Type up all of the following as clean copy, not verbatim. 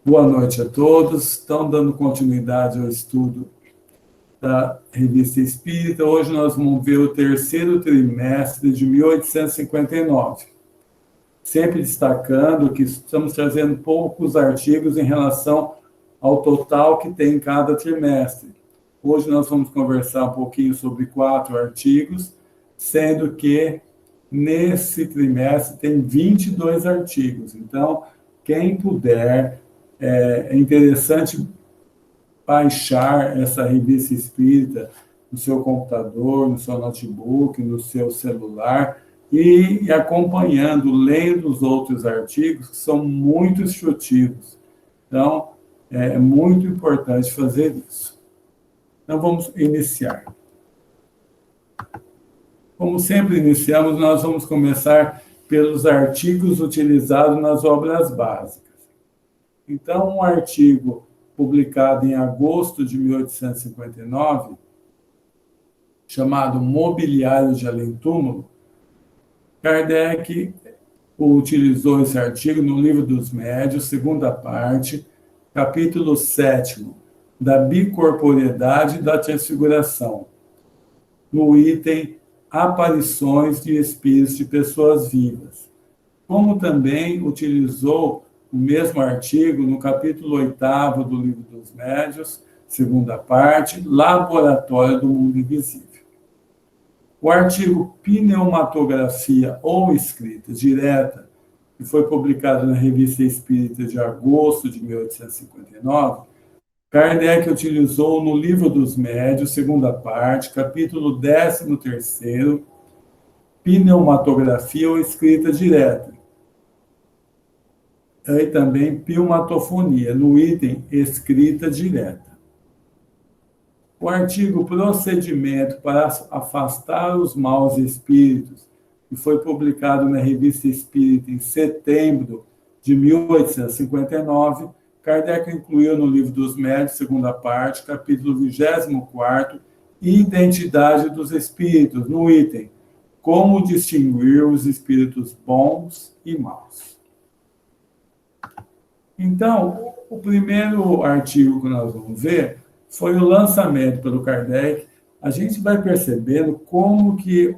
Boa noite a todos. Estão dando continuidade ao estudo da Revista Espírita. Hoje nós vamos ver o terceiro trimestre de 1859. Sempre destacando que estamos trazendo poucos artigos em relação ao total que tem em cada trimestre. Hoje nós vamos conversar um pouquinho sobre 4 artigos, sendo que nesse trimestre tem 22 artigos. Então, quem puder, é interessante baixar essa revista espírita no seu computador, no seu notebook, no seu celular, e acompanhando, lendo os outros artigos, que são muito instrutivos. Então, é muito importante fazer isso. Então, vamos iniciar. Como sempre iniciamos, nós vamos começar pelos artigos utilizados nas obras básicas. Então, um artigo publicado em agosto de 1859, chamado Mobiliário de Além-Túmulo, Kardec utilizou esse artigo no Livro dos Médiuns, segunda parte, capítulo 7º, da bicorporeidade e da transfiguração, no item Aparições de Espíritos de Pessoas Vivas. Como também utilizou o mesmo artigo no capítulo 8º do Livro dos Médiuns, segunda parte, Laboratório do Mundo Invisível. O artigo Pneumatografia ou Escrita Direta, que foi publicado na Revista Espírita de agosto de 1859, Kardec utilizou no Livro dos Médiuns, segunda parte, capítulo 13º, Pneumatografia ou Escrita Direta. E também pneumatofonia, no item Escrita Direta. O artigo Procedimento para afastar os maus espíritos, que foi publicado na Revista Espírita em setembro de 1859, Kardec incluiu no Livro dos Médiuns, segunda parte, capítulo 24º, Identidade dos Espíritos, no item Como distinguir os espíritos bons e maus. Então, o primeiro artigo que nós vamos ver foi o lançamento pelo Kardec. A gente vai percebendo como que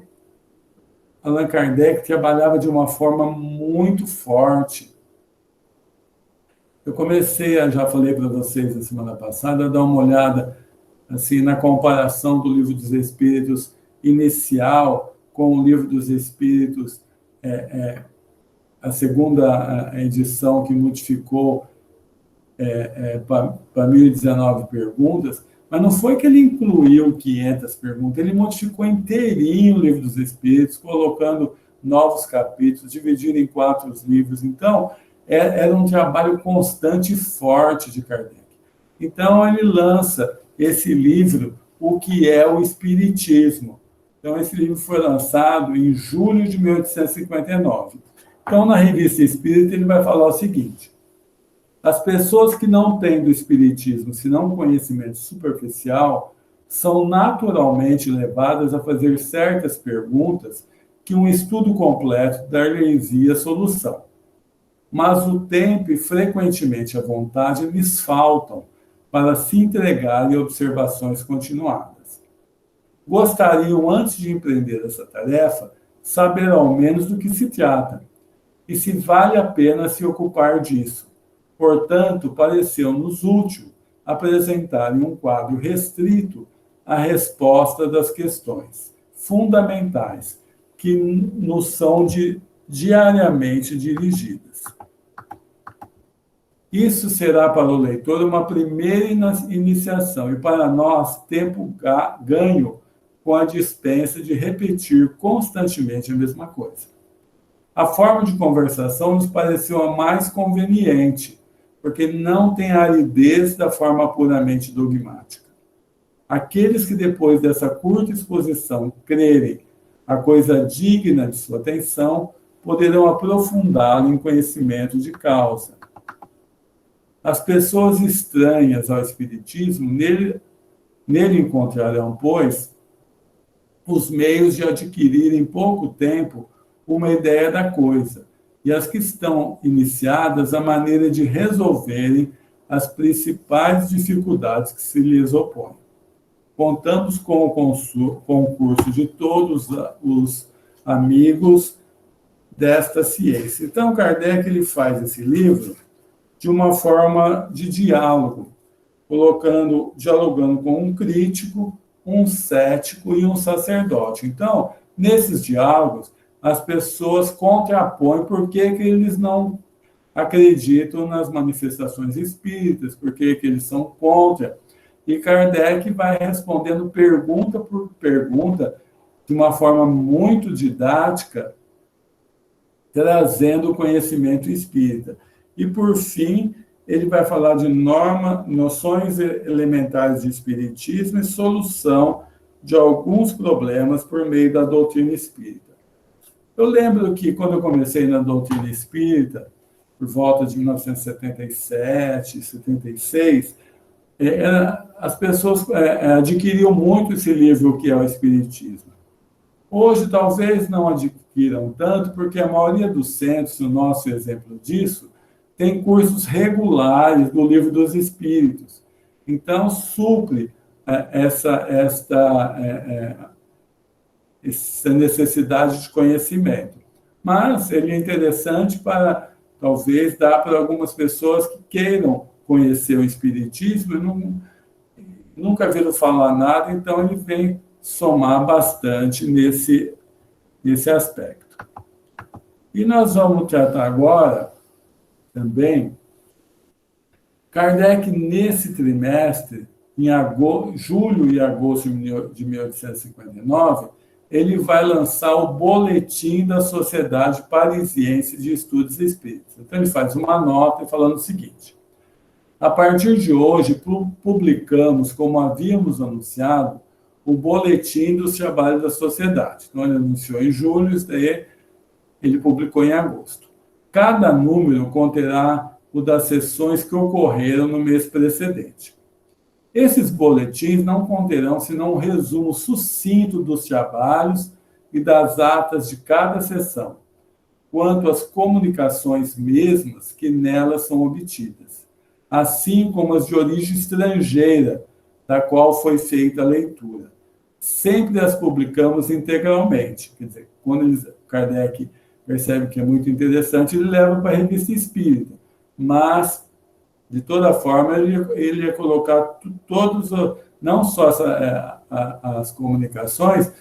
Allan Kardec trabalhava de uma forma muito forte. Eu comecei, já falei para vocês na semana passada, a dar uma olhada assim, na comparação do Livro dos Espíritos inicial com o Livro dos Espíritos, a segunda edição, que modificou para 1019 perguntas, mas não foi que ele incluiu 500 perguntas, ele modificou inteirinho o Livro dos Espíritos, colocando novos capítulos, dividindo em 4 livros. Então, era um trabalho constante e forte de Kardec. Então, ele lança esse livro, O que é o Espiritismo. Então, esse livro foi lançado em julho de 1859. Então, na Revista Espírita, ele vai falar o seguinte: as pessoas que não têm do Espiritismo, senão um conhecimento superficial, são naturalmente levadas a fazer certas perguntas que um estudo completo dar-lhes-ia solução. Mas o tempo e, frequentemente, a vontade lhes faltam para se entregarem a observações continuadas. Gostariam, antes de empreender essa tarefa, saber ao menos do que se trata, e se vale a pena se ocupar disso. Portanto, pareceu-nos útil apresentar em um quadro restrito a resposta das questões fundamentais que nos são diariamente dirigidas. Isso será para o leitor uma primeira iniciação e para nós tempo ganho com a dispensa de repetir constantemente a mesma coisa. A forma de conversação nos pareceu a mais conveniente, porque não tem a aridez da forma puramente dogmática. Aqueles que depois dessa curta exposição crerem a coisa digna de sua atenção, poderão aprofundá-lo em conhecimento de causa. As pessoas estranhas ao Espiritismo nele encontrarão, pois, os meios de adquirir em pouco tempo uma ideia da coisa, e as que estão iniciadas a maneira de resolverem as principais dificuldades que se lhes opõem. Contamos com o concurso de todos os amigos desta ciência. Então, Kardec ele faz esse livro de uma forma de diálogo, dialogando com um crítico, um cético e um sacerdote. Então, nesses diálogos, as pessoas contrapõem por que eles não acreditam nas manifestações espíritas, por que eles são contra. E Kardec vai respondendo pergunta por pergunta, de uma forma muito didática, trazendo o conhecimento espírita. E, por fim, ele vai falar de noções elementares de espiritismo e solução de alguns problemas por meio da doutrina espírita. Eu lembro que, quando eu comecei na doutrina espírita, por volta de 1977, 76, as pessoas adquiriam muito esse livro, O que é o Espiritismo. Hoje, talvez não adquiram tanto, porque a maioria dos centros, o nosso exemplo disso, tem cursos regulares do Livro dos Espíritos. Então, supre essa necessidade de conhecimento. Mas ele é interessante para, talvez, dar para algumas pessoas que queiram conhecer o Espiritismo e nunca viram falar nada, então ele vem somar bastante nesse aspecto. E nós vamos tratar agora, também, Kardec, nesse trimestre, em julho e agosto de 1859, ele vai lançar o Boletim da Sociedade Parisiense de Estudos Espíritas. Então, ele faz uma nota falando o seguinte: a partir de hoje, publicamos, como havíamos anunciado, o Boletim dos Trabalhos da Sociedade. Então, ele anunciou em julho, isso daí ele publicou em agosto. Cada número conterá o das sessões que ocorreram no mês precedente. Esses boletins não conterão senão um resumo sucinto dos trabalhos e das atas de cada sessão, quanto às comunicações mesmas que nelas são obtidas, assim como as de origem estrangeira, da qual foi feita a leitura. Sempre as publicamos integralmente. Quer dizer, quando Kardec percebe que é muito interessante, ele leva para a Revista Espírita. Mas, de toda forma, ele ia colocar não só as comunicações,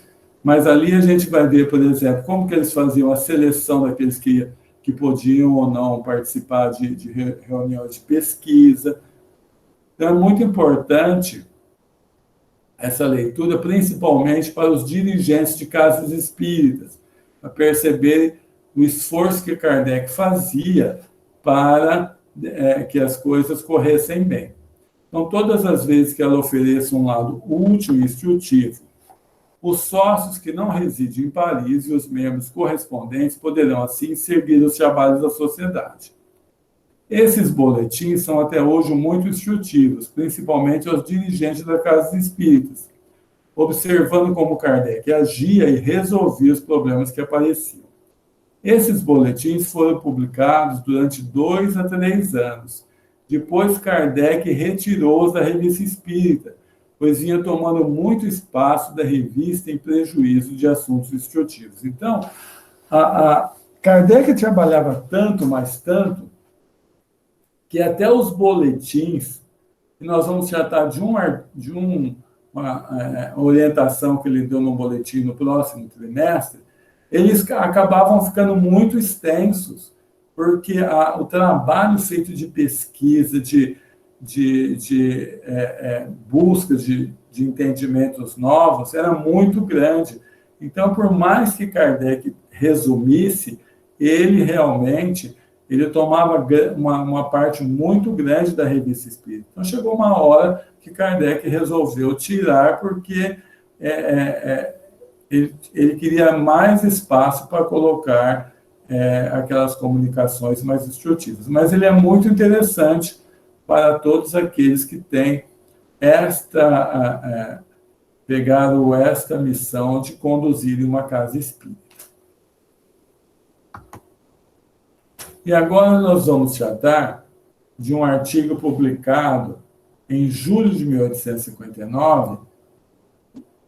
mas ali a gente vai ver, por exemplo, como que eles faziam a seleção daqueles que podiam ou não participar de reuniões de pesquisa. Então, é muito importante essa leitura, principalmente para os dirigentes de casas espíritas, para perceberem o esforço que Kardec fazia para que as coisas corressem bem. Então, todas as vezes que ela ofereça um lado útil e instrutivo, os sócios que não residem em Paris e os membros correspondentes poderão, assim, seguir os trabalhos da sociedade. Esses boletins são até hoje muito instrutivos, principalmente aos dirigentes das casas espíritas, observando como Kardec agia e resolvia os problemas que apareciam. Esses boletins foram publicados durante 2 a 3 anos. Depois, Kardec retirou-os da Revista Espírita, pois vinha tomando muito espaço da revista em prejuízo de assuntos instrutivos. Então, Kardec trabalhava tanto, mas tanto, que até os boletins, e nós vamos tratar de uma orientação que ele deu no boletim no próximo trimestre, eles acabavam ficando muito extensos, porque o trabalho feito de pesquisa, de buscas de entendimentos novos era muito grande. Então, por mais que Kardec resumisse, ele realmente tomava uma parte muito grande da Revista Espírita. Então, chegou uma hora que Kardec resolveu tirar, porque ele queria mais espaço para colocar aquelas comunicações mais instrutivas. Mas ele é muito interessante para todos aqueles que têm pegaram esta missão de conduzir uma casa espírita. E agora nós vamos tratar de um artigo publicado em julho de 1859,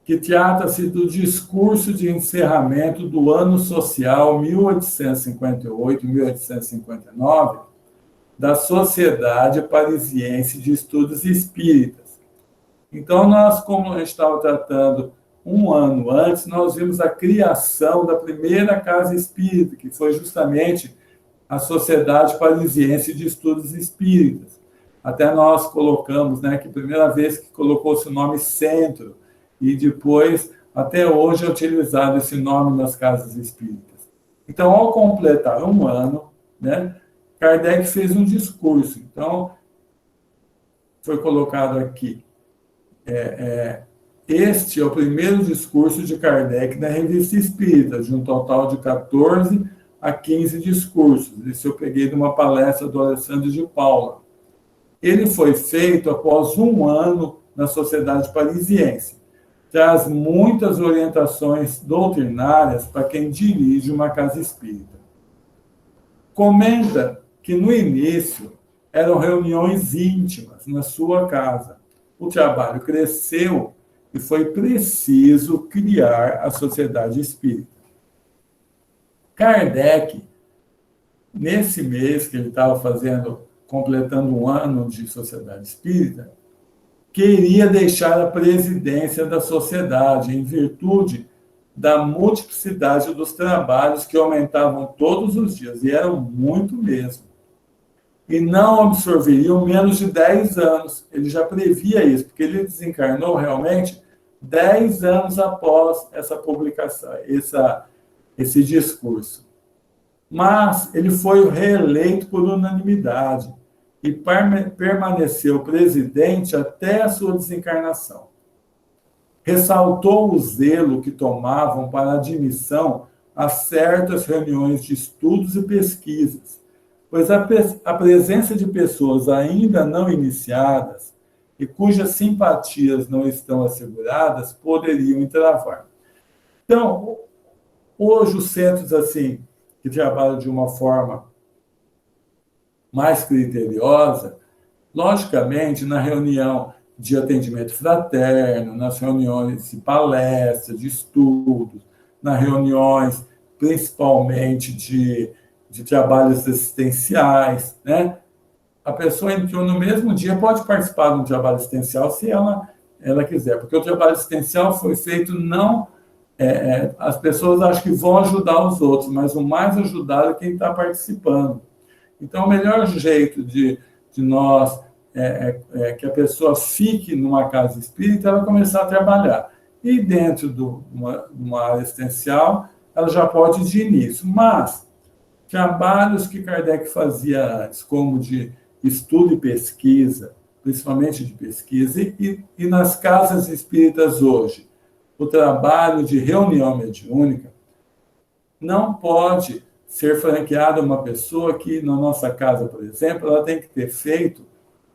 que trata-se do discurso de encerramento do ano social 1858-1859 da Sociedade Parisiense de Estudos Espíritas. Então, nós, como a gente estava tratando um ano antes, nós vimos a criação da primeira casa espírita, que foi justamente a Sociedade Parisiense de Estudos Espíritas. Até nós colocamos, né, que a primeira vez que colocou-se o nome Centro, e depois, até hoje, é utilizado esse nome nas casas espíritas. Então, ao completar um ano, né, Kardec fez um discurso. Então, foi colocado aqui. Este é o primeiro discurso de Kardec na Revista Espírita, de um total de 14 a 15 discursos. Isso eu peguei de uma palestra do Alessandro de Paula. Ele foi feito após um ano na Sociedade Parisiense. Traz muitas orientações doutrinárias para quem dirige uma casa espírita. Comenta que no início eram reuniões íntimas na sua casa. O trabalho cresceu e foi preciso criar a Sociedade Espírita. Kardec, nesse mês que ele estava completando um ano de Sociedade Espírita, queria deixar a presidência da sociedade, em virtude da multiplicidade dos trabalhos que aumentavam todos os dias, e eram muito mesmo. E não absorveriam menos de 10 anos. Ele já previa isso, porque ele desencarnou realmente 10 anos após essa publicação, esse discurso. Mas ele foi reeleito por unanimidade e permaneceu presidente até a sua desencarnação. Ressaltou o zelo que tomavam para a admissão a certas reuniões de estudos e pesquisas, pois a presença de pessoas ainda não iniciadas e cujas simpatias não estão asseguradas poderiam entravar. Então, hoje os centros assim que trabalham de uma forma mais criteriosa, logicamente, na reunião de atendimento fraterno, nas reuniões de palestras, de estudos, nas reuniões principalmente de trabalhos assistenciais, né? A pessoa entrou no mesmo dia, pode participar de um trabalho assistencial se ela quiser, porque o trabalho assistencial foi feito não... as pessoas acham que vão ajudar os outros, mas o mais ajudado é quem está participando. Então, o melhor jeito de nós que a pessoa fique numa casa espírita, ela começar a trabalhar. E dentro de uma área assistencial, ela já pode ir de início. Mas trabalhos que Kardec fazia antes, como de estudo e pesquisa, principalmente de pesquisa, e nas casas espíritas hoje, o trabalho de reunião mediúnica, não pode ser franqueado a uma pessoa que, na nossa casa, por exemplo, ela tem que ter feito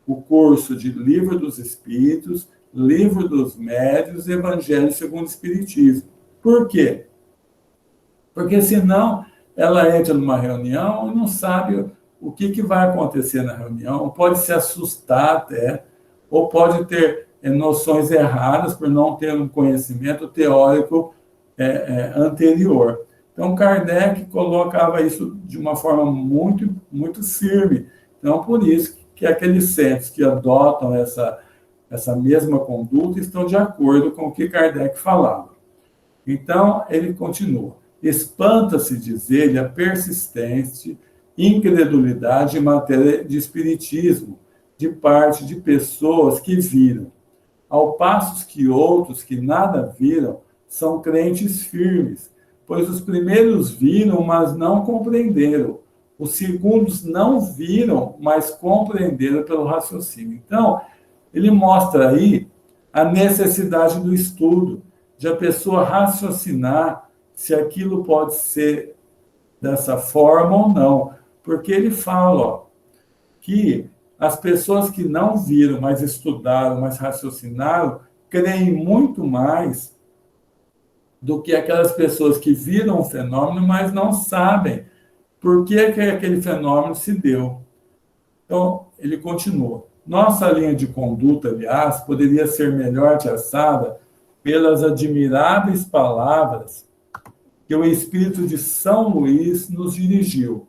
o curso de Livro dos Espíritos, Livro dos Médiuns e Evangelho segundo o Espiritismo. Por quê? Porque senão ela entra numa reunião e não sabe o que vai acontecer na reunião, pode se assustar até, ou pode ter noções erradas por não ter um conhecimento teórico anterior. Então, Kardec colocava isso de uma forma muito, muito firme. Então, por isso que aqueles centros que adotam essa mesma conduta estão de acordo com o que Kardec falava. Então, ele continua. Espanta-se, diz ele, a persistente incredulidade em matéria de espiritismo de parte de pessoas que viram, ao passo que outros que nada viram são crentes firmes, pois os primeiros viram, mas não compreenderam. Os segundos não viram, mas compreenderam pelo raciocínio. Então, ele mostra aí a necessidade do estudo, de a pessoa raciocinar se aquilo pode ser dessa forma ou não. Porque ele fala que as pessoas que não viram, mas estudaram, mas raciocinaram, creem muito mais do que aquelas pessoas que viram o fenômeno, mas não sabem por que que aquele fenômeno se deu. Então, ele continua. Nossa linha de conduta, aliás, poderia ser melhor traçada pelas admiráveis palavras que o Espírito de São Luís nos dirigiu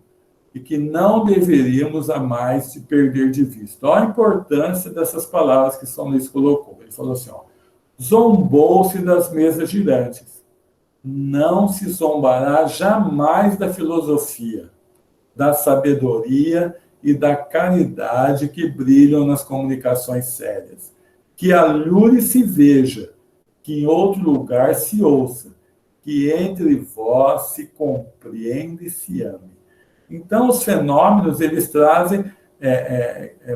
e que não deveríamos jamais perder de vista. Olha a importância dessas palavras que São Luís colocou. Ele falou assim, ó, zombou-se das mesas girantes. Não se zombará jamais da filosofia, da sabedoria e da caridade que brilham nas comunicações sérias. Que a lure se veja, que em outro lugar se ouça, que entre vós se compreenda e se ame. Então, os fenômenos, eles trazem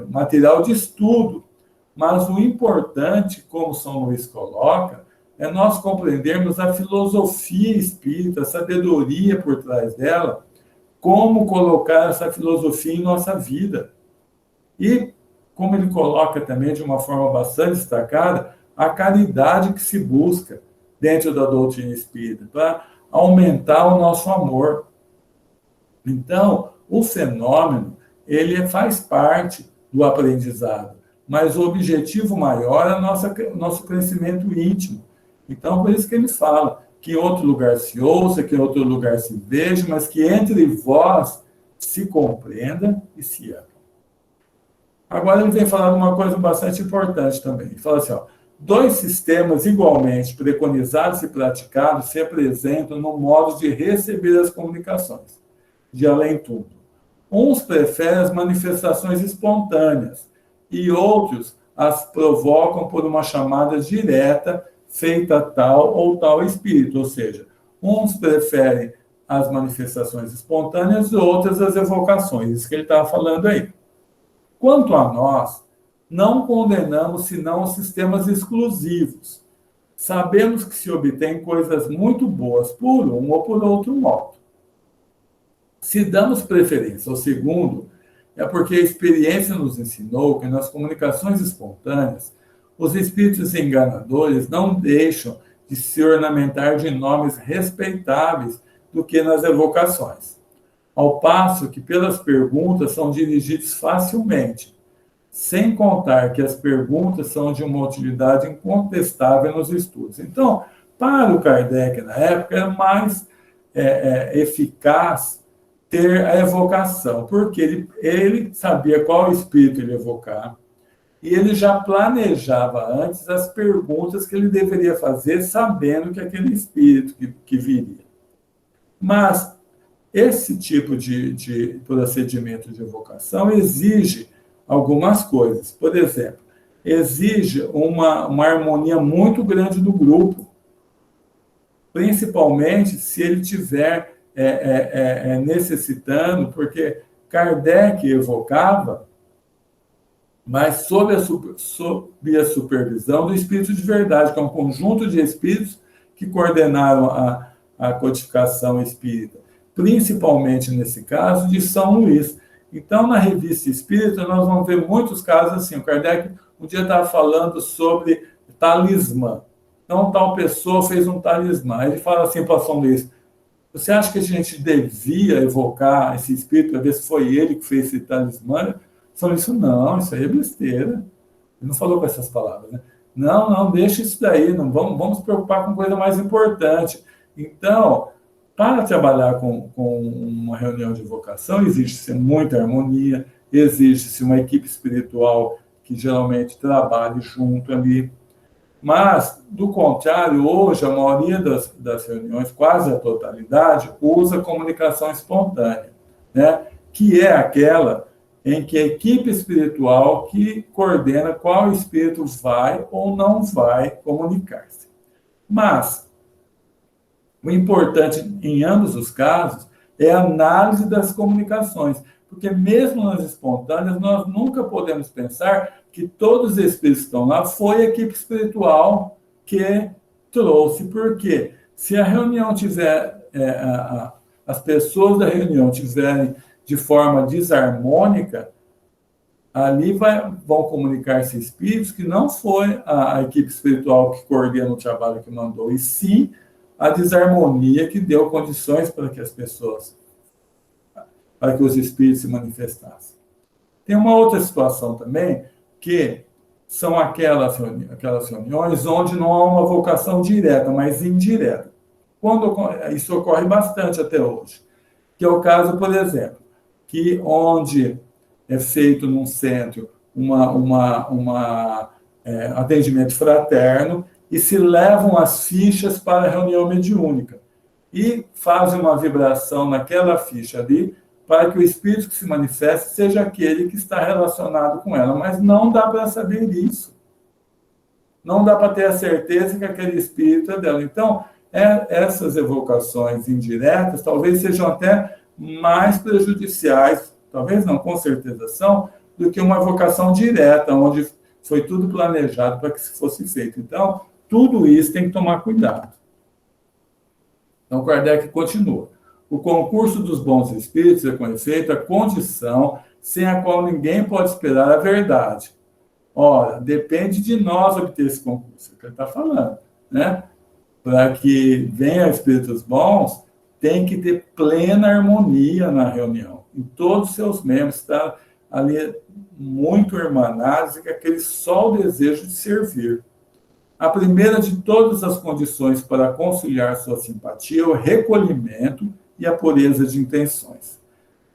material de estudo, mas o importante, como São Luís coloca, é nós compreendermos a filosofia espírita, a sabedoria por trás dela, como colocar essa filosofia em nossa vida. E, como ele coloca também de uma forma bastante destacada, a caridade que se busca dentro da doutrina espírita, para aumentar o nosso amor. Então, o fenômeno, ele faz parte do aprendizado, mas o objetivo maior é o nosso crescimento íntimo. Então, por isso que ele fala que em outro lugar se ouça, que em outro lugar se veja, mas que entre vós se compreenda e se ame. Agora ele vem falar de uma coisa bastante importante também. Ele fala assim, ó, dois sistemas igualmente preconizados e praticados se apresentam no modo de receber as comunicações, de além-tudo. Uns preferem as manifestações espontâneas e outros as provocam por uma chamada direta feita tal ou tal espírito, ou seja, uns preferem as manifestações espontâneas e outras as evocações, isso que ele estava falando aí. Quanto a nós, não condenamos senão os sistemas exclusivos. Sabemos que se obtém coisas muito boas por um ou por outro modo. Se damos preferência ao segundo, é porque a experiência nos ensinou que nas comunicações espontâneas, os espíritos enganadores não deixam de se ornamentar de nomes respeitáveis do que nas evocações, ao passo que pelas perguntas são dirigidos facilmente, sem contar que as perguntas são de uma utilidade incontestável nos estudos. Então, para o Kardec, na época, era mais eficaz ter a evocação, porque ele sabia qual espírito ele evocar, e ele já planejava antes as perguntas que ele deveria fazer, sabendo que aquele espírito que viria. Mas esse tipo de procedimento de evocação exige algumas coisas. Por exemplo, exige uma harmonia muito grande do grupo, principalmente se ele tiver necessitando, porque Kardec evocava, mas sob a supervisão do Espírito de Verdade, que é um conjunto de espíritos que coordenaram a codificação espírita, principalmente nesse caso de São Luís. Então, na Revista Espírita, nós vamos ver muitos casos assim. O Kardec um dia estava falando sobre talismã. Então, tal pessoa fez um talismã. Ele fala assim para São Luís, você acha que a gente devia evocar esse espírito para ver se foi ele que fez esse talismã? São isso não, isso aí é besteira. Ele não falou com essas palavras, né? Não, deixa isso daí, não vamos se preocupar com coisa mais importante. Então, para trabalhar com uma reunião de evocação, exige-se muita harmonia, exige-se uma equipe espiritual que geralmente trabalhe junto ali. Mas, do contrário, hoje a maioria das reuniões, quase a totalidade, usa comunicação espontânea, né? Que é aquela em que a equipe espiritual que coordena qual espírito vai ou não vai comunicar-se. Mas o importante em ambos os casos é a análise das comunicações, porque mesmo nas espontâneas nós nunca podemos pensar que todos os espíritos que estão lá foi a equipe espiritual que trouxe. Por quê? Se a reunião tiver, as pessoas da reunião tiverem de forma desarmônica, ali vão comunicar-se espíritos que não foi a equipe espiritual que coordena o trabalho que mandou, e sim a desarmonia que deu condições para que as pessoas para que os espíritos se manifestassem. Tem uma outra situação também, que são aquelas reuniões onde não há uma vocação direta, mas indireta. Isso ocorre bastante até hoje, que é o caso, por exemplo, que onde é feito num centro atendimento fraterno e se levam as fichas para a reunião mediúnica e fazem uma vibração naquela ficha ali para que o espírito que se manifeste seja aquele que está relacionado com ela, mas não dá para saber isso. Não dá para ter a certeza que aquele espírito é dela. Então, essas evocações indiretas talvez sejam até mais prejudiciais, talvez não, com certeza são, do que uma evocação direta, onde foi tudo planejado para que se fosse feito. Então, tudo isso tem que tomar cuidado. Então, Kardec continua. O concurso dos bons espíritos é, com efeito, a condição sem a qual ninguém pode esperar a verdade. Ora, depende de nós obter esse concurso, é o que ele está falando, né? Para que venham espíritos bons, tem que ter plena harmonia na reunião. Em todos os seus membros, está ali muito irmanados e com aquele só o desejo de servir. A primeira de todas as condições para conciliar sua simpatia é o recolhimento e a pureza de intenções.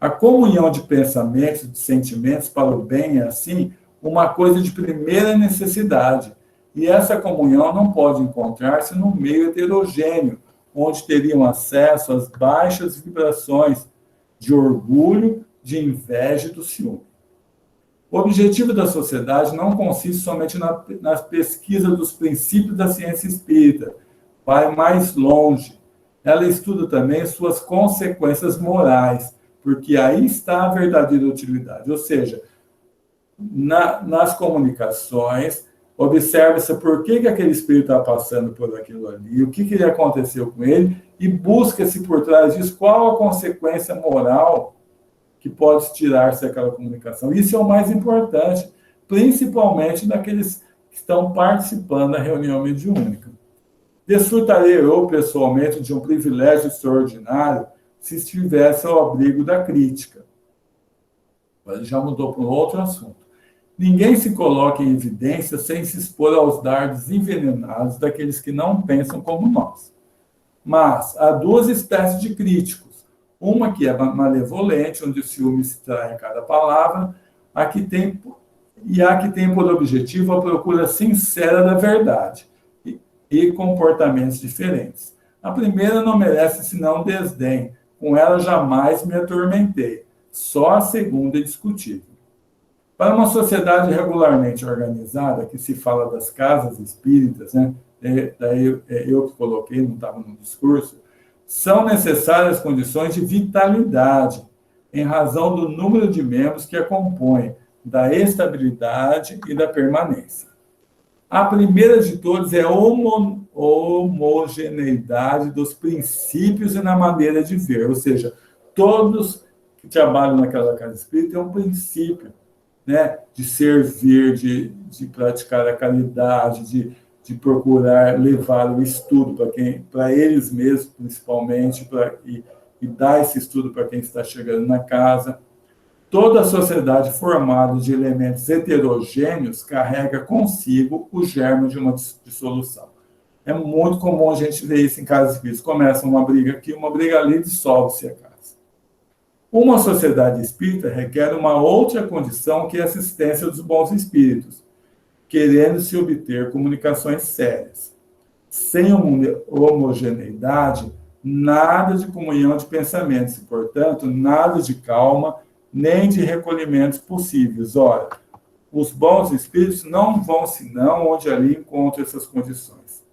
A comunhão de pensamentos e de sentimentos para o bem é, assim, uma coisa de primeira necessidade. E essa comunhão não pode encontrar-se num meio heterogêneo, onde teriam acesso às baixas vibrações de orgulho, de inveja e do ciúme. O objetivo da sociedade não consiste somente na pesquisa dos princípios da ciência espírita, vai mais longe. Ela estuda também suas consequências morais, porque aí está a verdadeira utilidade. Ou seja, nas comunicações, observa-se por que aquele espírito está passando por aquilo ali, o que aconteceu com ele, e busca-se por trás disso qual a consequência moral que pode tirar-se daquela comunicação. Isso é o mais importante, principalmente daqueles que estão participando da reunião mediúnica. Desfrutarei eu, pessoalmente, de um privilégio extraordinário se estivesse ao abrigo da crítica. Ele já mudou para um outro assunto. Ninguém se coloca em evidência sem se expor aos dardos envenenados daqueles que não pensam como nós. Mas há duas espécies de críticos. Uma que é malevolente, onde o ciúme se trai em cada palavra, a que tem por objetivo a procura sincera da verdade e comportamentos diferentes. A primeira não merece senão desdém, com ela jamais me atormentei. Só a segunda é discutível. Para uma sociedade regularmente organizada, que se fala das casas espíritas, né? Daí eu que coloquei, não estava no discurso, são necessárias condições de vitalidade, em razão do número de membros que a compõem, da estabilidade e da permanência. A primeira de todas é a homogeneidade dos princípios e na maneira de ver, ou seja, todos que trabalham naquela casa espírita têm um princípio, né, de servir, de praticar a caridade, de procurar levar o estudo para eles mesmos, principalmente, e dar esse estudo para quem está chegando na casa. Toda a sociedade formada de elementos heterogêneos carrega consigo o germe de uma dissolução. É muito comum a gente ver isso em casas espíritas. Começa uma briga aqui, uma briga ali, dissolve-se a casa. Uma sociedade espírita requer uma outra condição, que é a assistência dos bons espíritos, querendo-se obter comunicações sérias. Sem homogeneidade, nada de comunhão de pensamentos e, portanto, nada de calma, nem de recolhimentos possíveis. Ora, os bons espíritos não vão senão onde ali encontram essas condições.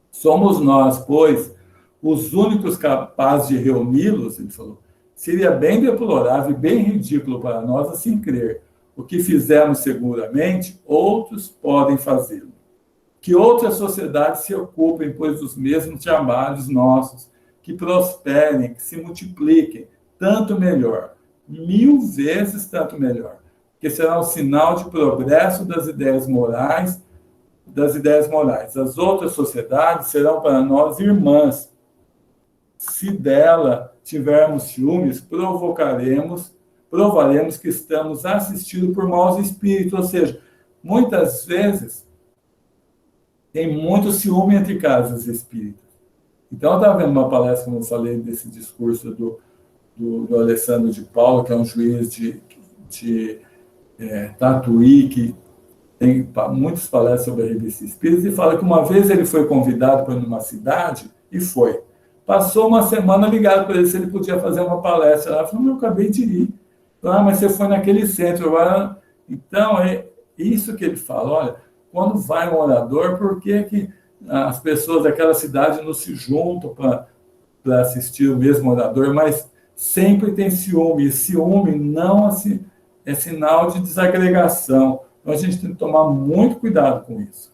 Somos nós, pois, os únicos capazes de reuni-los, ele falou. Seria bem deplorável e bem ridículo para nós assim crer. O que fizemos seguramente, outros podem fazê-lo. Que outras sociedades se ocupem, pois, dos mesmos trabalhos nossos, que prosperem, que se multipliquem, tanto melhor, 1000 vezes tanto melhor, que será um sinal de progresso das ideias morais. As outras sociedades serão para nós irmãs, se dela tivermos ciúmes, provaremos que estamos assistidos por maus espíritos. Ou seja, muitas vezes tem muito ciúme entre casas espíritas. Então, eu estava vendo uma palestra, como eu falei, desse discurso do Alessandro de Paula, que é um juiz de Tatuí, que tem muitas palestras sobre a revista Espírita, e fala que uma vez ele foi convidado para ir numa cidade, e foi. Passou uma semana, ligado para ele se ele podia fazer uma palestra lá. Eu falei, eu acabei de ir. Mas você foi naquele centro. Agora... Então, é isso que ele fala. Olha, quando vai um orador, por que as pessoas daquela cidade não se juntam para assistir o mesmo orador? Mas sempre tem ciúme. E ciúme não é sinal de desagregação. Então, a gente tem que tomar muito cuidado com isso.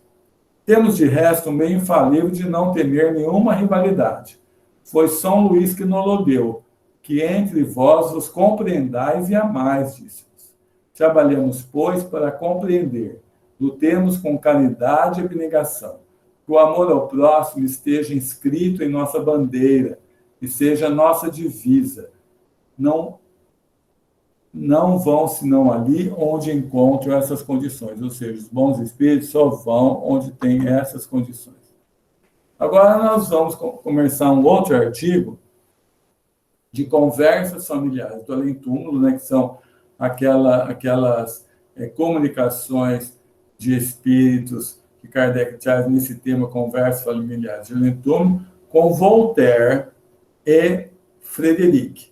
Temos, de resto, um meio infalível de não temer nenhuma rivalidade. Foi São Luís que nos deu, que entre vós os compreendais e amais, disse-nos. Trabalhemos, pois, para compreender, lutemos com caridade e abnegação, que o amor ao próximo esteja inscrito em nossa bandeira e seja nossa divisa. Não vão senão ali onde encontram essas condições, ou seja, os bons espíritos só vão onde tem essas condições. Agora nós vamos começar um outro artigo de conversas familiares do além-túmulo, né, que são aquelas comunicações de espíritos que Kardec traz nesse tema, conversas familiares de além-túmulo, com Voltaire e Frederic.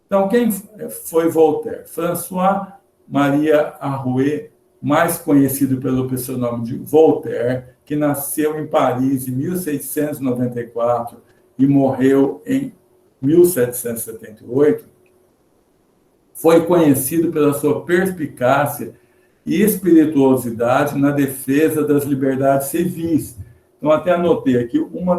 Então, quem foi Voltaire? François-Marie Arouet, mais conhecido pelo pseudônimo de Voltaire, que nasceu em Paris em 1694 e morreu em 1778, foi conhecido pela sua perspicácia e espirituosidade na defesa das liberdades civis. Então, até anotei aqui, uma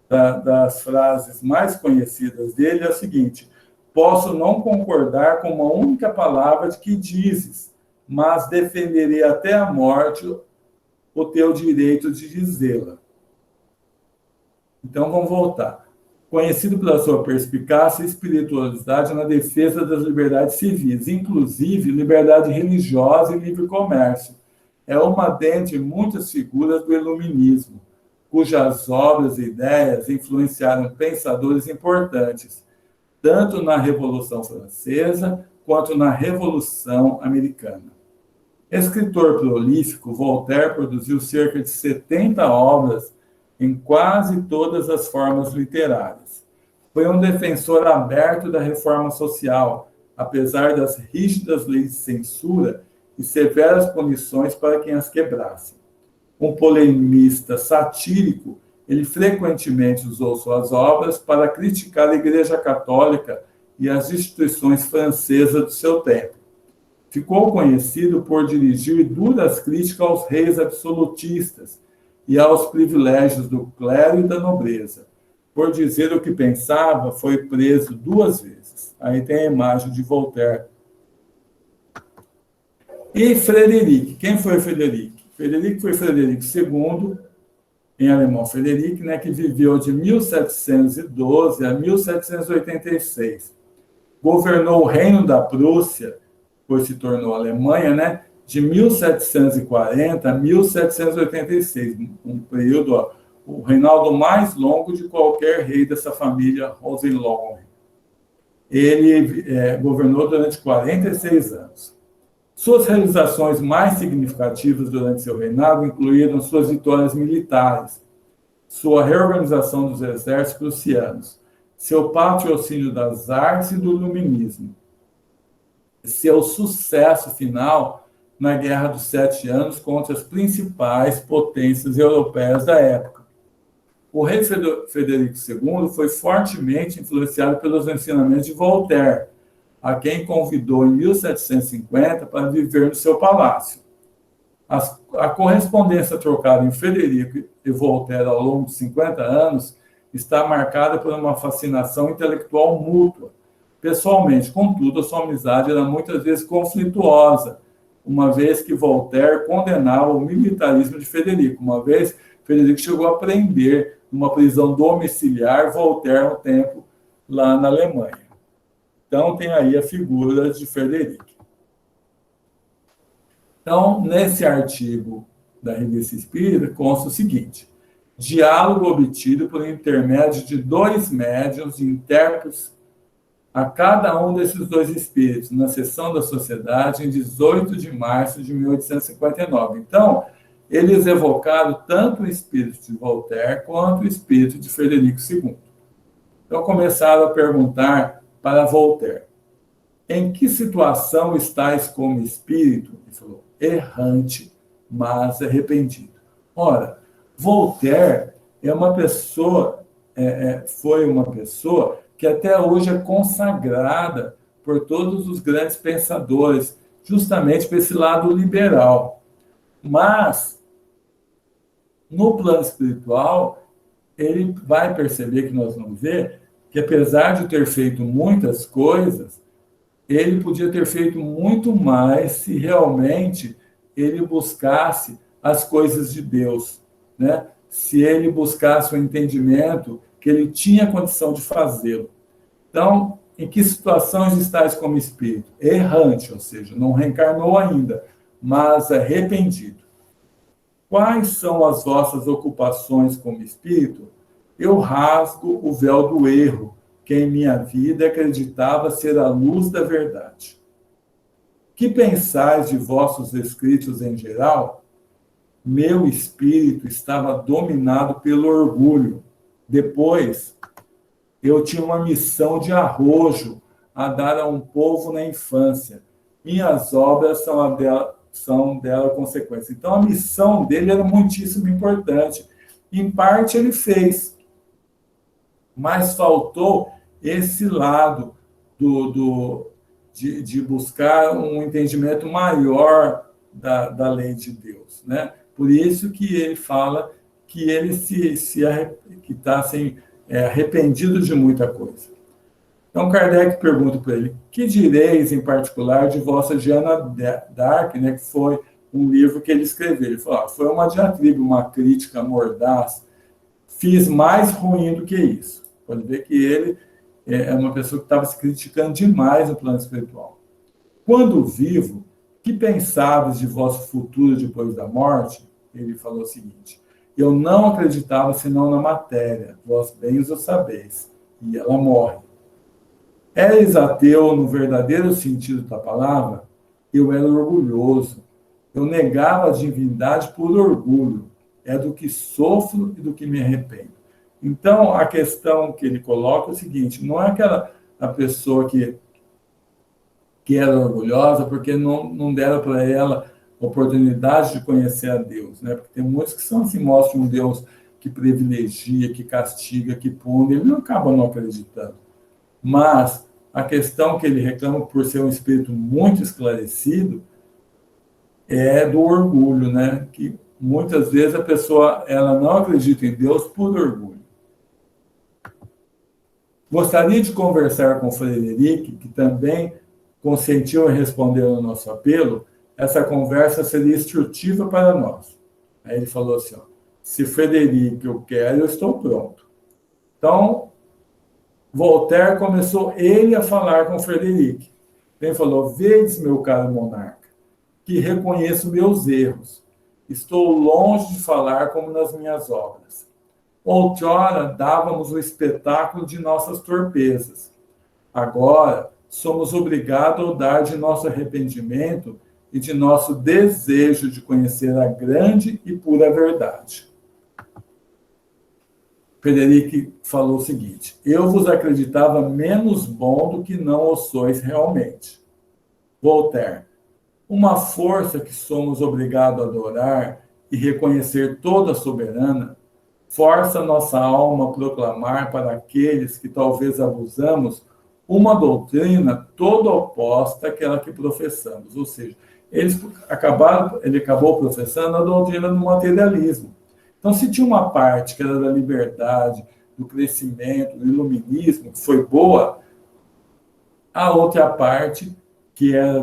das frases mais conhecidas dele é a seguinte: posso não concordar com uma única palavra de que dizes, mas defenderei até a morte o teu direito de dizê-la. Então, vamos voltar. Conhecido pela sua perspicácia e espiritualidade na defesa das liberdades civis, inclusive liberdade religiosa e livre comércio. É uma dentre muitas figuras do iluminismo, cujas obras e ideias influenciaram pensadores importantes, tanto na Revolução Francesa quanto na Revolução Americana. Escritor prolífico, Voltaire produziu cerca de 70 obras em quase todas as formas literárias. Foi um defensor aberto da reforma social, apesar das rígidas leis de censura e severas punições para quem as quebrasse. Um polemista satírico, ele frequentemente usou suas obras para criticar a Igreja Católica e as instituições francesas do seu tempo. Ficou conhecido por dirigir duras críticas aos reis absolutistas e aos privilégios do clero e da nobreza. Por dizer o que pensava, foi preso 2 vezes. Aí tem a imagem de Voltaire. E Frederic. Quem foi Frederic? Frederic foi Frederico II, em alemão Frederic, né, que viveu de 1712 a 1786. Governou o Reino da Prússia, depois se tornou Alemanha, né, de 1740 a 1786, um período, o reinado mais longo de qualquer rei dessa família Hohenlohe. Ele governou durante 46 anos. Suas realizações mais significativas durante seu reinado incluíram suas vitórias militares, sua reorganização dos exércitos prussianos, seu patrocínio das artes e do iluminismo, seu sucesso final na Guerra dos 7 Anos contra as principais potências europeias da época. O rei Frederico II foi fortemente influenciado pelos ensinamentos de Voltaire, a quem convidou em 1750 para viver no seu palácio. A correspondência trocada em Frederico e Voltaire ao longo de 50 anos está marcada por uma fascinação intelectual mútua. Pessoalmente, contudo, a sua amizade era muitas vezes conflituosa, uma vez que Voltaire condenava o militarismo de Frederico. Uma vez, Frederico chegou a prender numa prisão domiciliar, Voltaire um tempo lá na Alemanha. Então, tem aí a figura de Frederic. Então, nesse artigo da Revista Espírita, consta o seguinte: diálogo obtido por intermédio de 2 médiuns e intérpretes a cada um desses 2 espíritos, na sessão da Sociedade, em 18 de março de 1859. Então, eles evocaram tanto o espírito de Voltaire quanto o espírito de Frederico II. Então, começaram a perguntar para Voltaire: em que situação estás como espírito? Ele falou: errante, mas arrependido. Ora, Voltaire foi uma pessoa que até hoje é consagrada por todos os grandes pensadores, justamente para esse lado liberal. Mas, no plano espiritual, ele vai perceber, que nós vamos ver, que apesar de ter feito muitas coisas, ele podia ter feito muito mais se realmente ele buscasse as coisas de Deus, né? Se ele buscasse o entendimento que ele tinha condição de fazê-lo. Então, em que situações estás como espírito? Errante, ou seja, não reencarnou ainda, mas arrependido. Quais são as vossas ocupações como espírito? Eu rasgo o véu do erro, que em minha vida acreditava ser a luz da verdade. Que pensais de vossos escritos em geral? Meu espírito estava dominado pelo orgulho. Depois, eu tinha uma missão de arrojo a dar a um povo na infância. Minhas obras são dela consequência. Então, a missão dele era muitíssimo importante. Em parte, ele fez, mas faltou esse lado de buscar um entendimento maior da lei de Deus, né? Por isso que ele fala que ele está assim, arrependido de muita coisa. Então, Kardec pergunta para ele: que direis em particular de vossa Jeanne d'Arc, né, que foi um livro que ele escreveu? Ele falou: foi uma diatribe, uma crítica mordaz, fiz mais ruim do que isso. Pode ver que ele é uma pessoa que estava se criticando demais no plano espiritual. Quando vivo, que pensavas de vosso futuro depois da morte? Ele falou o seguinte: eu não acreditava senão na matéria, vós bem o sabeis, e ela morre. Eres ateu no verdadeiro sentido da palavra? Eu era orgulhoso, eu negava a divindade por orgulho, é do que sofro e do que me arrependo. Então, a questão que ele coloca é o seguinte: não é a pessoa que era orgulhosa porque não deram para ela oportunidade de conhecer a Deus, né? Porque tem muitos que são assim, mostram um Deus que privilegia, que castiga, que pune, ele não acaba não acreditando. Mas a questão que ele reclama, por ser um espírito muito esclarecido, é do orgulho, né? Que muitas vezes a pessoa ela não acredita em Deus por orgulho. Gostaria de conversar com o Frederic, que também consentiu em responder ao nosso apelo. Essa conversa seria instrutiva para nós. Aí ele falou assim: se Frederic eu quero, eu estou pronto. Então, Voltaire começou ele a falar com Frederic. Ele falou: vedes, meu caro monarca, que reconheço meus erros. Estou longe de falar como nas minhas obras. Outrora dávamos o espetáculo de nossas torpezas. Agora somos obrigados a dar de nosso arrependimento e de nosso desejo de conhecer a grande e pura verdade. Frederic falou o seguinte: eu vos acreditava menos bom do que não o sois realmente. Voltaire: uma força que somos obrigados a adorar e reconhecer toda soberana, força nossa alma a proclamar para aqueles que talvez abusamos uma doutrina toda oposta àquela que professamos. Ou seja, ele acabou professando a doutrina do materialismo. Então, se tinha uma parte que era da liberdade, do crescimento, do iluminismo, que foi boa, a outra parte, que era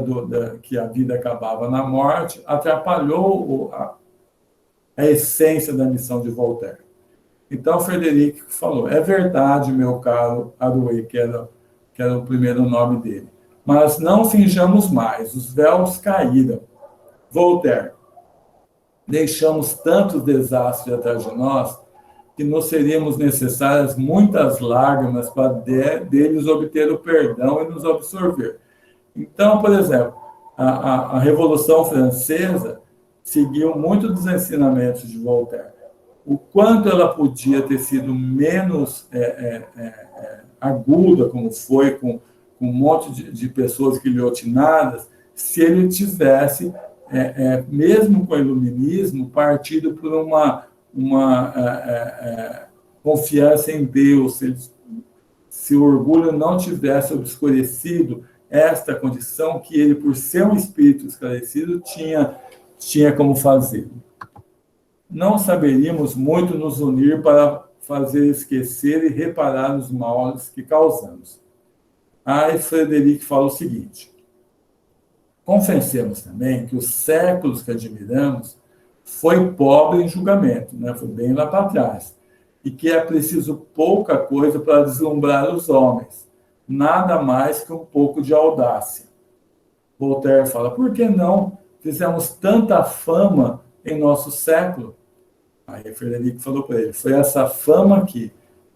que a vida acabava na morte, atrapalhou a essência da missão de Voltaire. Então, Frederic falou, é verdade, meu caro Arouet, que era o primeiro nome dele, mas não finjamos mais, os véus caíram. Voltaire, deixamos tantos desastres atrás de nós que nos seríamos necessárias muitas lágrimas para deles obter o perdão e nos absorver. Então, por exemplo, a Revolução Francesa seguiu muito dos ensinamentos de Voltaire. O quanto ela podia ter sido menos aguda, como foi, com um monte de pessoas guilhotinadas, se ele tivesse, mesmo com o iluminismo, partido por uma confiança em Deus, se o orgulho não tivesse obscurecido esta condição que ele, por ser um espírito esclarecido, tinha como fazer. Não saberíamos muito nos unir para fazer esquecer e reparar os males que causamos. Aí Frederic fala o seguinte: confessemos também que os séculos que admiramos foi pobre em julgamento, né? Foi bem lá para trás, e que é preciso pouca coisa para deslumbrar os homens, nada mais que um pouco de audácia. Voltaire fala, por que não fizemos tanta fama em nosso século? Aí Frederico falou para ele, foi essa fama que,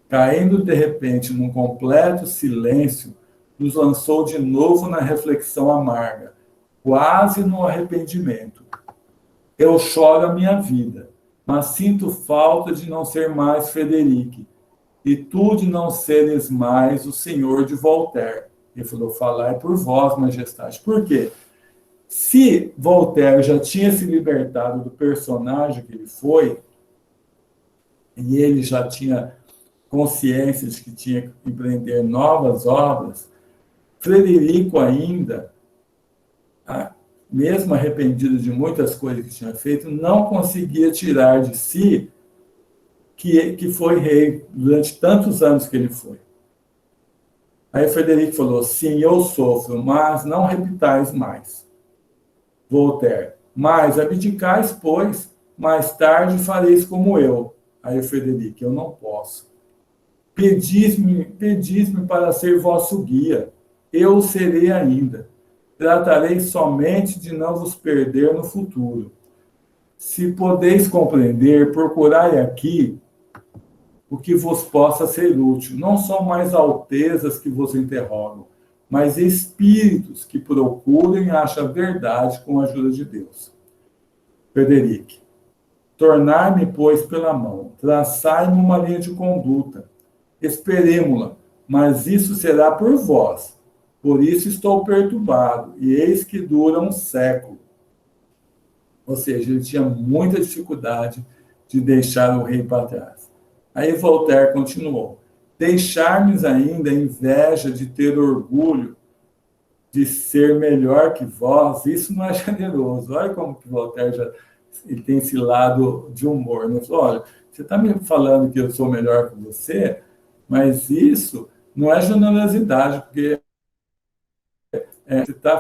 caindo de repente num completo silêncio, nos lançou de novo na reflexão amarga, quase no arrependimento. Eu choro a minha vida, mas sinto falta de não ser mais Frederic, e tu de não seres mais o senhor de Voltaire. Ele falou, falai por vós, majestade. Por quê? Se Voltaire já tinha se libertado do personagem que ele foi, e ele já tinha consciência de que tinha que empreender novas obras, Frederico ainda, mesmo arrependido de muitas coisas que tinha feito, não conseguia tirar de si que foi rei durante tantos anos que ele foi. Aí Frederico falou, sim, eu sofro, mas não repitais mais. Voltaire, mas abdicais, pois, mais tarde fareis como eu. Aí Frederico, eu não posso. Pedis-me para ser vosso guia, eu serei ainda. Tratarei somente de não vos perder no futuro. Se podeis compreender, procurai aqui o que vos possa ser útil. Não são mais altezas que vos interrogam, mas espíritos que procurem e acham a verdade com a ajuda de Deus. Frederic, tornai-me, pois, pela mão, traçai-me uma linha de conduta, esperemo-la, mas isso será por vós. Por isso estou perturbado, e eis que dura um século. Ou seja, ele tinha muita dificuldade de deixar o rei para trás. Aí Voltaire continuou, deixar-me ainda a inveja de ter orgulho de ser melhor que vós, isso não é generoso. Olha como que Voltaire ele tem esse lado de humor. Né? Falou, olha, você está me falando que eu sou melhor que você, mas isso não é generosidade, porque você está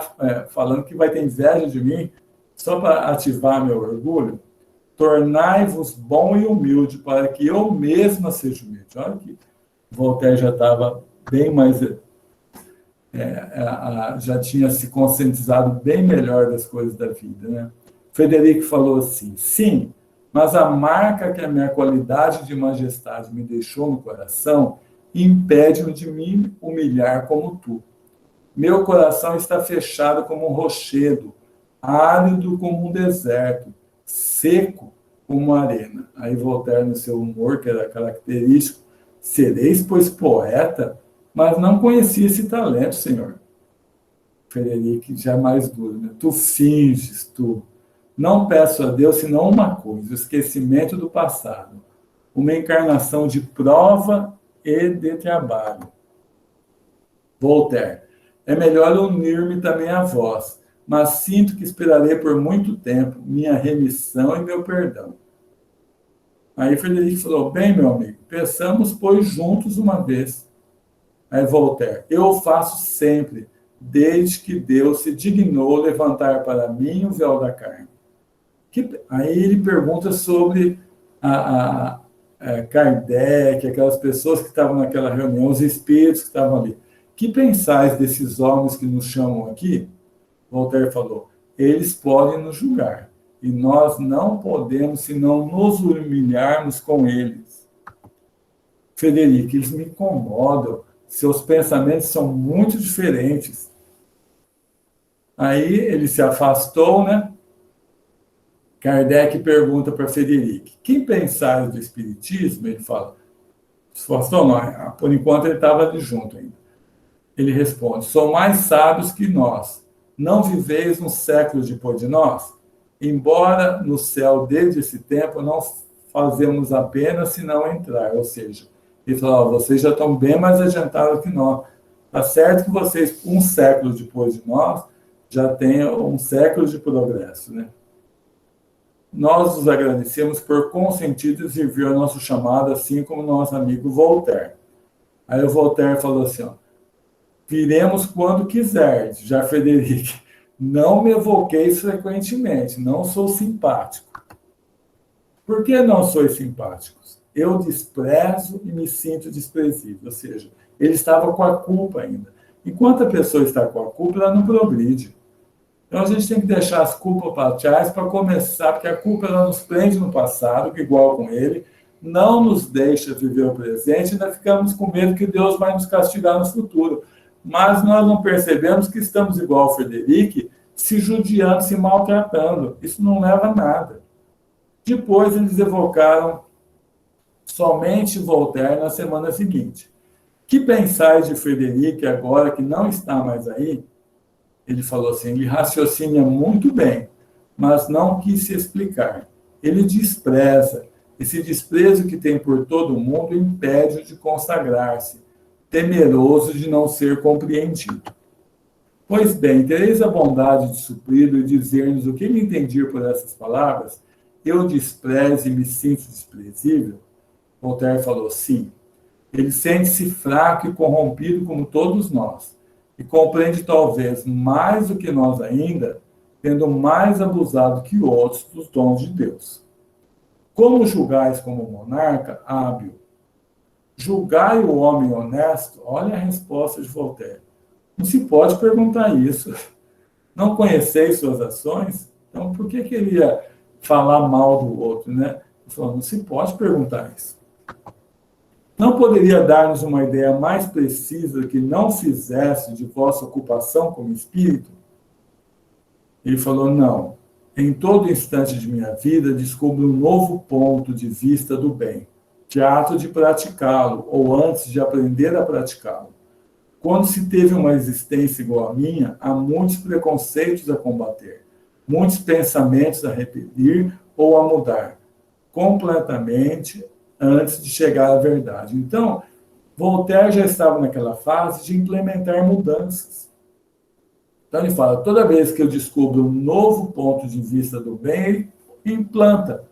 falando que vai ter inveja de mim só para ativar meu orgulho. Tornai-vos bom e humilde, para que eu mesma seja humilde. Olha que Voltaire já estava bem mais... já tinha se conscientizado bem melhor das coisas da vida. Né? Frederico falou assim, sim, mas a marca que a minha qualidade de majestade me deixou no coração impede-me de me humilhar como tu. Meu coração está fechado como um rochedo, árido como um deserto, seco como uma arena. Aí Voltaire, no seu humor, que era característico, sereis, pois, poeta, mas não conhecia esse talento, senhor. Frederico, já mais duro, né? Tu finges, tu. Não peço a Deus senão uma coisa, o esquecimento do passado, uma encarnação de prova e de trabalho. Voltaire, é melhor unir-me também a vós, mas sinto que esperarei por muito tempo minha remissão e meu perdão. Aí Frederico falou, bem, meu amigo, peçamos, pois, juntos uma vez. Aí Voltaire, eu faço sempre, desde que Deus se dignou levantar para mim o véu da carne. Aí ele pergunta sobre Kardec, aquelas pessoas que estavam naquela reunião, os espíritos que estavam ali. Que pensais desses homens que nos chamam aqui? Voltaire falou, eles podem nos julgar, e nós não podemos senão nos humilharmos com eles. Frederico, eles me incomodam, seus pensamentos são muito diferentes. Aí ele se afastou, né? Kardec pergunta para Frederico, quem pensar do Espiritismo? Ele fala, se afastou, não, por enquanto ele estava ali junto ainda. Ele responde, são mais sábios que nós. Não viveis um século depois de nós? Embora no céu, desde esse tempo, não fazemos apenas senão entrar. Ou seja, ele falou, vocês já estão bem mais adiantados que nós. Está certo que vocês, um século depois de nós, já têm um século de progresso, né? Nós os agradecemos por consentir e servir ao nosso chamado, assim como nosso amigo Voltaire. Aí o Voltaire falou assim, ó, viremos quando quiser, já Frederico, não me evoqueis frequentemente, não sou simpático. Por que não sois simpáticos? Eu desprezo e me sinto desprezível, ou seja, ele estava com a culpa ainda. Enquanto a pessoa está com a culpa, ela não progride. Então a gente tem que deixar as culpas para trás para começar, porque a culpa ela nos prende no passado, igual com ele, não nos deixa viver o presente, ainda ficamos com medo que Deus vai nos castigar no futuro. Mas nós não percebemos que estamos igual ao Frederico, se judiando, se maltratando. Isso não leva a nada. Depois eles evocaram somente Voltaire na semana seguinte. Que pensais de Frederico agora que não está mais aí? Ele falou assim, ele raciocina muito bem, mas não quis se explicar. Ele despreza. Esse desprezo que tem por todo mundo impede-o de consagrar-se, temeroso de não ser compreendido. Pois bem, tereis a bondade de supri-lo e dizer-nos o que ele entendia por essas palavras? Eu desprezo e me sinto desprezível? Voltaire falou, sim. Ele sente-se fraco e corrompido como todos nós, e compreende talvez mais do que nós ainda, tendo mais abusado que outros dos dons de Deus. Como julgais como monarca hábil? Julgai o homem honesto? Olha a resposta de Voltaire. Não se pode perguntar isso. Não conheceis suas ações? Então, por que ele ia falar mal do outro, né? Ele falou, não se pode perguntar isso. Não poderia dar-nos uma ideia mais precisa que não fizesse de vossa ocupação como espírito? Ele falou, não. Em todo instante de minha vida, descubro um novo ponto de vista do bem, de ato de praticá-lo, ou antes de aprender a praticá-lo. Quando se teve uma existência igual à minha, há muitos preconceitos a combater, muitos pensamentos a repelir ou a mudar, completamente antes de chegar à verdade. Então, Voltaire já estava naquela fase de implementar mudanças. Então, ele fala, toda vez que eu descubro um novo ponto de vista do bem, ele implanta.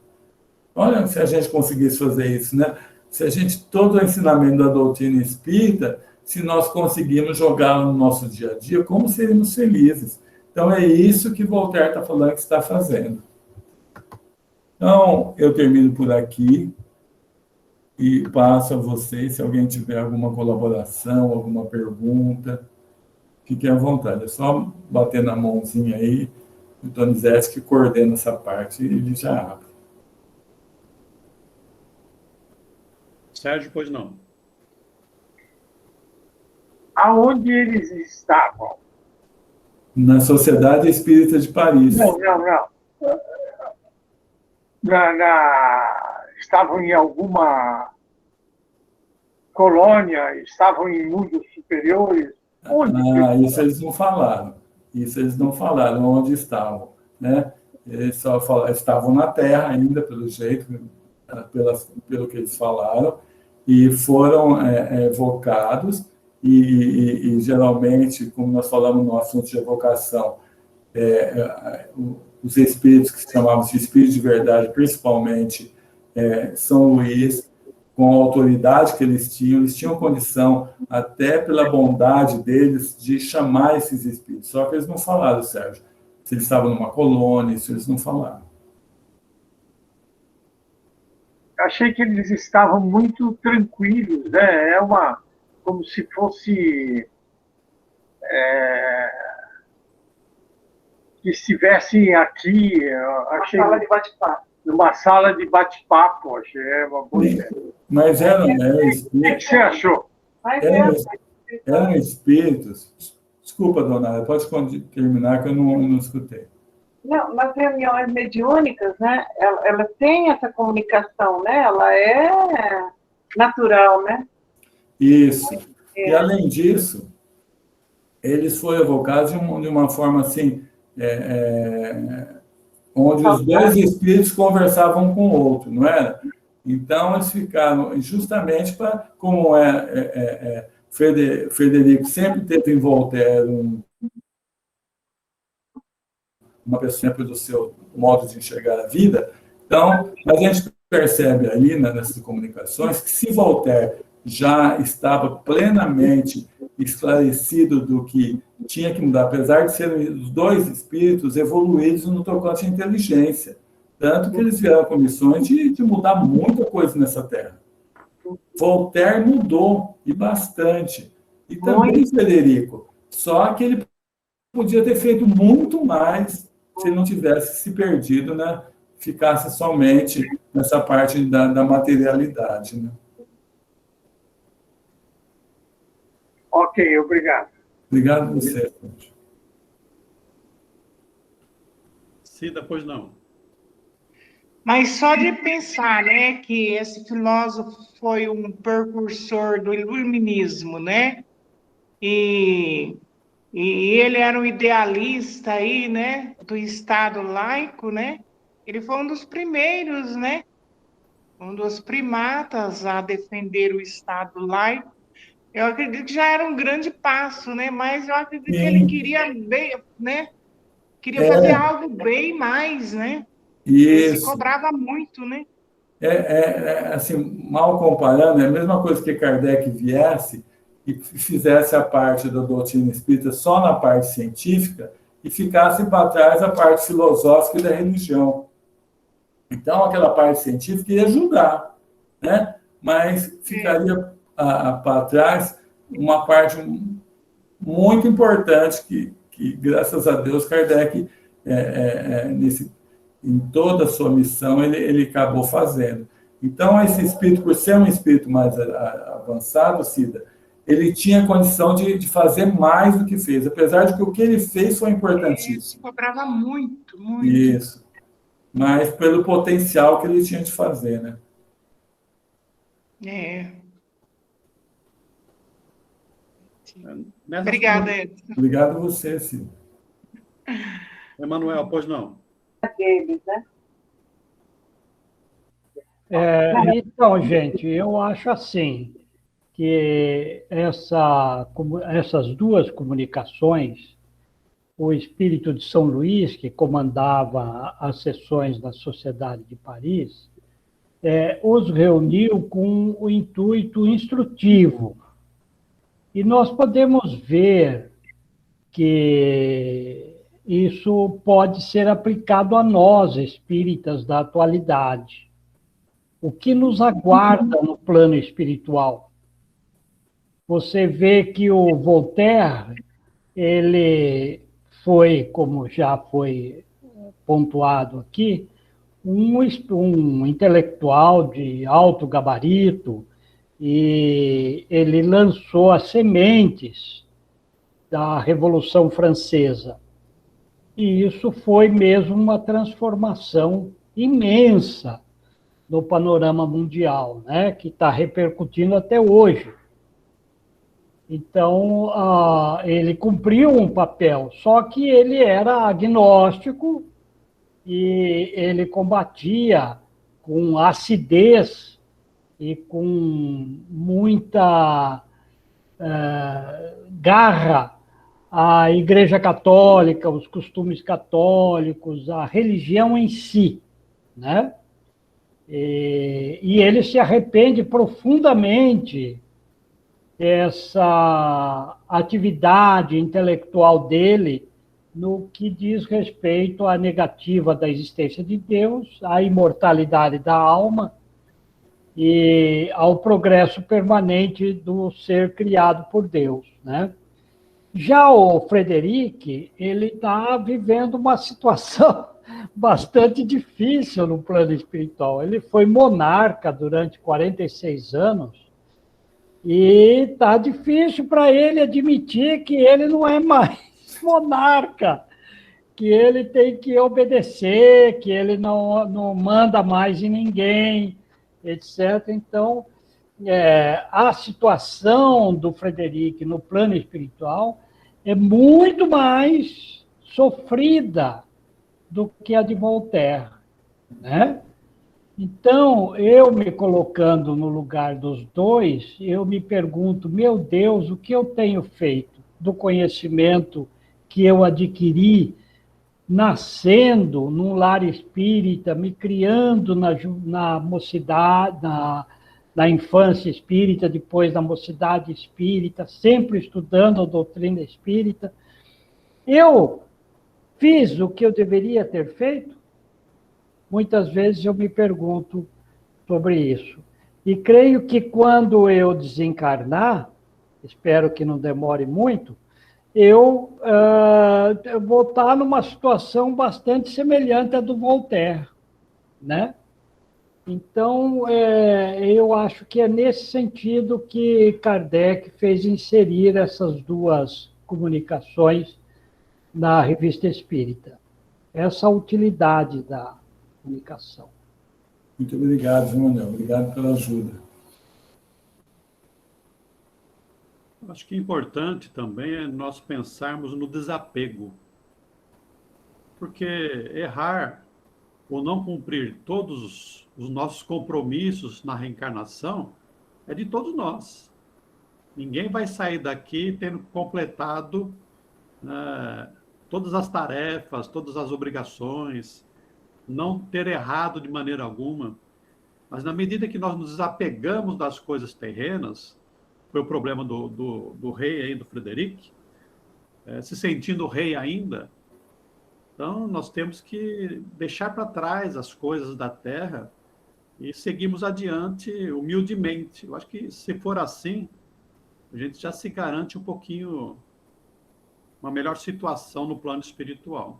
Olha, se a gente conseguisse fazer isso, né? Se a gente, todo o ensinamento da doutrina espírita, se nós conseguirmos jogá-lo no nosso dia a dia, como seríamos felizes. Então, é isso que Voltaire está falando que está fazendo. Então, eu termino por aqui e passo a vocês, se alguém tiver alguma colaboração, alguma pergunta, fiquem à vontade. É só bater na mãozinha aí, o Donizete que coordena essa parte, e ele já abre. Sérgio, pois não. Aonde eles estavam? Na Sociedade Espírita de Paris. Não. Estavam em alguma colônia, estavam em mundos superiores. Onde? Isso eles não falaram. Isso eles não falaram onde estavam, né? Eles só estavam na Terra ainda, pelo jeito, pelo que eles falaram, e foram evocados, e geralmente, como nós falamos no assunto de evocação, os espíritos que se chamavam de espíritos de verdade, principalmente São Luís, com a autoridade que eles tinham condição, até pela bondade deles, de chamar esses espíritos. Só que eles não falaram, Sérgio, se eles estavam numa colônia, isso eles não falaram. achei que eles estavam muito tranquilos, né? Como se fosse que estivessem aqui, achei, sala de bate-papo. Numa sala de bate-papo, achei uma boa ideia. Mas eram O que você achou? eram espíritos. Desculpa, dona, pode terminar que eu não escutei. Não, nas reuniões mediúnicas, né, ela tem essa comunicação, né, ela é natural, né? Isso. E, além disso, eles foram evocados de uma forma assim, onde os dois espíritos conversavam com o outro, não era? Então, eles ficaram justamente para, como Frederico sempre teve em Voltaire uma pessoa sempre do seu modo de enxergar a vida. Então, mas a gente percebe aí nessas comunicações que se Voltaire já estava plenamente esclarecido do que tinha que mudar, apesar de serem os dois espíritos evoluídos no tocante à inteligência, tanto que eles vieram com missões de mudar muita coisa nessa Terra. Voltaire mudou, e bastante. E também Frederico, só que ele podia ter feito muito mais se ele não tivesse se perdido, né? Ficasse somente nessa parte da materialidade. Né? Ok, obrigado. Obrigado a você. Cida, pois não. Mas só de pensar, né, que esse filósofo foi um precursor do iluminismo, né? E ele era um idealista aí, né, do Estado laico, né? Ele foi um dos primeiros, né? Um dos primatas a defender o Estado laico. Eu acredito que já era um grande passo, né? Mas eu acredito que ele queria bem, né? Queria fazer algo bem mais, né? Isso. Ele se cobrava muito, né? Assim, mal comparando, é a mesma coisa que Kardec viesse e fizesse a parte da doutrina espírita só na parte científica e ficasse para trás a parte filosófica e da religião. Então, aquela parte científica ia ajudar, né? Mas ficaria para trás uma parte muito importante que graças a Deus, Kardec, em toda a sua missão, ele acabou fazendo. Então, esse espírito, por ser um espírito mais avançado, Cida, ele tinha condição de fazer mais do que fez, apesar de que o que ele fez foi importantíssimo. Se cobrava muito, muito. Isso. Mas pelo potencial que ele tinha de fazer, né? Obrigada, Edson. Obrigado a você, Cida. Emanuel, pois não. Deles, né? Então, gente, eu acho assim, que essas duas comunicações, o espírito de São Luís, que comandava as sessões da Sociedade de Paris, os reuniu com o intuito instrutivo. E nós podemos ver que isso pode ser aplicado a nós, espíritas da atualidade. O que nos aguarda no plano espiritual? Você vê que o Voltaire, ele foi, como já foi pontuado aqui, um intelectual de alto gabarito, e ele lançou as sementes da Revolução Francesa. E isso foi mesmo uma transformação imensa no panorama mundial, né, que está repercutindo até hoje. Então, ele cumpriu um papel, só que ele era agnóstico e ele combatia com acidez e com muita garra a Igreja Católica, os costumes católicos, a religião em si, né? E ele se arrepende profundamente dessa atividade intelectual dele no que diz respeito à negativa da existência de Deus, à imortalidade da alma e ao progresso permanente do ser criado por Deus, né? Já o Frederic, ele está vivendo uma situação bastante difícil no plano espiritual. Ele foi monarca durante 46 anos e está difícil para ele admitir que ele não é mais monarca, que ele tem que obedecer, que ele não manda mais em ninguém, etc. Então, a situação do Frederic no plano espiritual é muito mais sofrida do que a de Voltaire, né? Então, eu me colocando no lugar dos dois, eu me pergunto, meu Deus, o que eu tenho feito do conhecimento que eu adquiri nascendo num lar espírita, me criando na mocidade, na infância espírita, depois na mocidade espírita, sempre estudando a doutrina espírita. Eu fiz o que eu deveria ter feito? Muitas vezes eu me pergunto sobre isso. E creio que quando eu desencarnar, espero que não demore muito, eu vou estar numa situação bastante semelhante à do Voltaire, né? Então, eu acho que é nesse sentido que Kardec fez inserir essas duas comunicações na Revista Espírita. Essa utilidade da comunicação. Muito obrigado, Júnior. Obrigado pela ajuda. Acho que importante também é nós pensarmos no desapego. Porque errar ou não cumprir todos os nossos compromissos na reencarnação é de todos nós. Ninguém vai sair daqui tendo completado todas as tarefas, todas as obrigações, não ter errado de maneira alguma. Mas na medida que nós nos desapegamos das coisas terrenas, foi o problema do rei aí, do Frederic, se sentindo rei ainda. Então, nós temos que deixar para trás as coisas da terra e seguirmos adiante humildemente. Eu acho que, se for assim, a gente já se garante um pouquinho uma melhor situação no plano espiritual.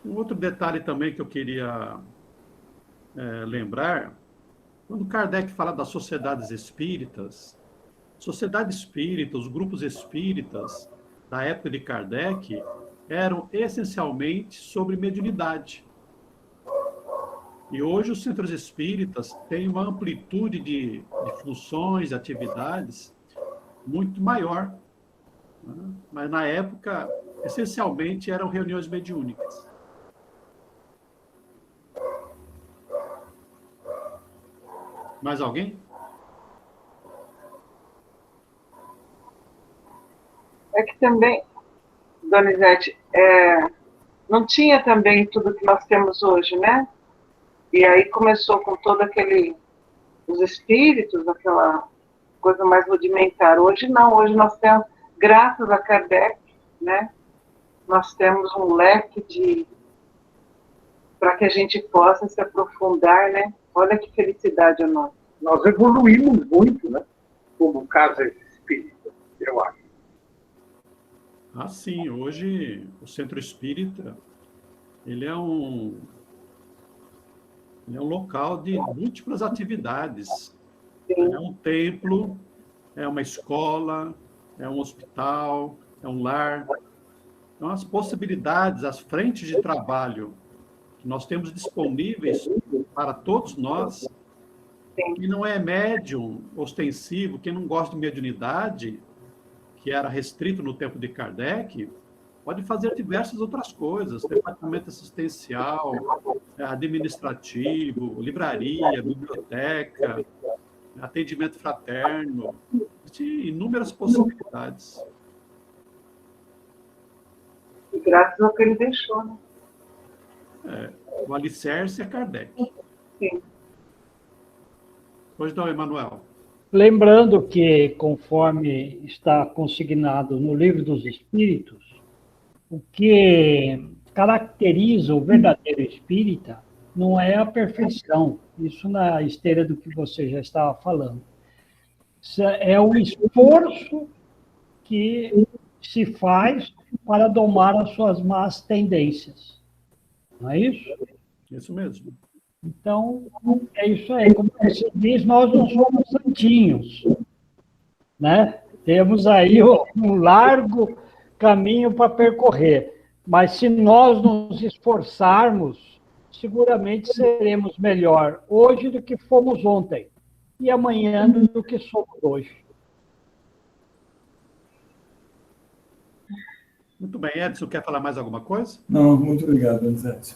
Um outro detalhe também que eu queria lembrar, quando Kardec fala das sociedades espíritas, os grupos espíritas da época de Kardec eram essencialmente sobre mediunidade. E hoje os centros espíritas têm uma amplitude de funções, de atividades muito maior, né? Mas na época, essencialmente, eram reuniões mediúnicas. Mais alguém? É que também, Donizete, não tinha também tudo que nós temos hoje, né? E aí começou com todo os espíritos, aquela coisa mais rudimentar. Hoje não, hoje nós temos, graças a Kardec, né? Nós temos um leque para que a gente possa se aprofundar, né? Olha que felicidade a nossa. Nós evoluímos muito, né? Como casa espírita, eu acho. Ah, sim. Hoje, o Centro Espírita, ele é um local de múltiplas atividades. Sim. É um templo, é uma escola, é um hospital, é um lar. Então, as possibilidades, as frentes de trabalho que nós temos disponíveis para todos nós, que não é médium ostensivo, quem não gosta de mediunidade, que era restrito no tempo de Kardec, pode fazer diversas outras coisas, departamento assistencial, administrativo, livraria, biblioteca, atendimento fraterno, existem inúmeras possibilidades. E graças ao que ele deixou, né? O alicerce é Kardec. Sim. Pois não, Emanuel. Lembrando que, conforme está consignado no Livro dos Espíritos, o que caracteriza o verdadeiro espírita não é a perfeição, isso na esteira do que você já estava falando. Isso é o esforço que se faz para domar as suas más tendências. Não é isso? Isso mesmo. Então, é isso aí. Como você diz, nós não somos santinhos, né? Temos aí um largo caminho para percorrer. Mas se nós nos esforçarmos, seguramente seremos melhor hoje do que fomos ontem. E amanhã do que somos hoje. Muito bem, Edson, quer falar mais alguma coisa? Não, muito obrigado, Donizete.